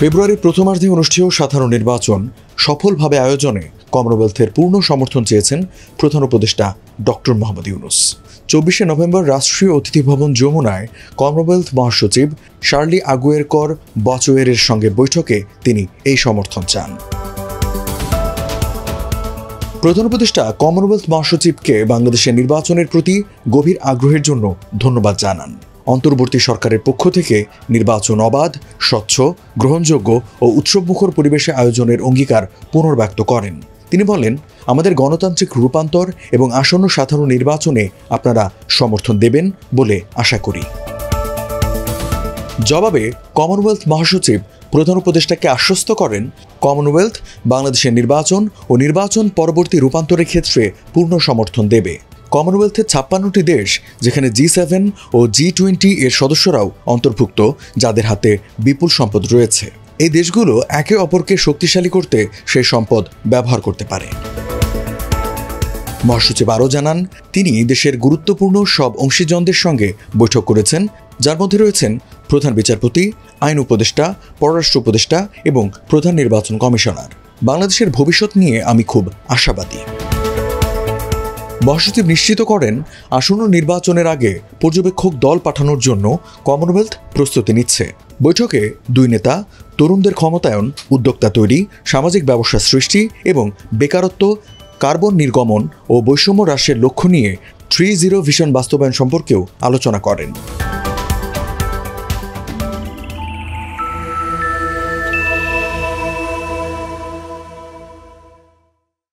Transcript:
ফেব্রুয়ারির প্রথমার্ধে অনুষ্ঠেয় সাধারণ নির্বাচন সফলভাবে আয়োজনে কমনওয়েলথের পূর্ণ সমর্থন চেয়েছেন প্রধান উপদেষ্টা ডক্টর মোহাম্মদ ইউনূস। 24শে নভেম্বর রাষ্ট্রীয় অতিথি ভবন যমুনায় কমনওয়েলথ মহাসচিব শার্লি আগুয়েরকর বচওয়েরের সঙ্গে বৈঠকে তিনি এই সমর্থন চান। প্রধান উপদেষ্টা কমনওয়েলথ মহাসচিবকে বাংলাদেশের নির্বাচনের প্রতি গভীর আগ্রহের জন্য ধন্যবাদ জানান। অন্তর্বর্তী সরকারের পক্ষ থেকে নির্বাচন অবাধ, স্বচ্ছ, গ্রহণযোগ্য ও উৎসবমুখর পরিবেশে আয়োজনের অঙ্গীকার পুনর্ব্যক্ত করেন। তিনি বলেন, আমাদের গণতান্ত্রিক রূপান্তর এবং আসন্ন সাধারণ নির্বাচনে আপনারা সমর্থন দেবেন বলে আশা করি। জবাবে কমনওয়েলথ মহাসচিব প্রধান উপদেষ্টাকে আশ্বস্ত করেন, কমনওয়েলথ বাংলাদেশের নির্বাচন ও নির্বাচন পরবর্তী রূপান্তরের ক্ষেত্রে পূর্ণ সমর্থন দেবে। কমনওয়েলথের 56টি দেশ, যেখানে G7 ও G20 এর সদস্যরাও অন্তর্ভুক্ত, যাদের হাতে বিপুল সম্পদ রয়েছে। এই দেশগুলো একে অপরকে শক্তিশালী করতে সেই সম্পদ ব্যবহার করতে পারে। মহাসচিব আরও জানান, তিনি দেশের গুরুত্বপূর্ণ সব অংশীজনদের সঙ্গে বৈঠক করেছেন, যার মধ্যে রয়েছেন প্রধান বিচারপতি, আইন উপদেষ্টা, পররাষ্ট্র উপদেষ্টা এবং প্রধান নির্বাচন কমিশনার। বাংলাদেশের ভবিষ্যৎ নিয়ে আমি খুব আশাবাদী। মহাসচিব নিশ্চিত করেন, আসন্ন নির্বাচনের আগে পর্যবেক্ষক দল পাঠানোর জন্য কমনওয়েলথ প্রস্তুতি নিচ্ছে। বৈঠকে দুই নেতা তরুণদের ক্ষমতায়ন, উদ্যোক্তা তৈরি, সামাজিক ব্যবস্থা সৃষ্টি এবং বেকারত্ব, কার্বন নির্গমন ও বৈষম্য হ্রাসের লক্ষ্য নিয়ে 3-0 ভিশন বাস্তবায়ন সম্পর্কেও আলোচনা করেন।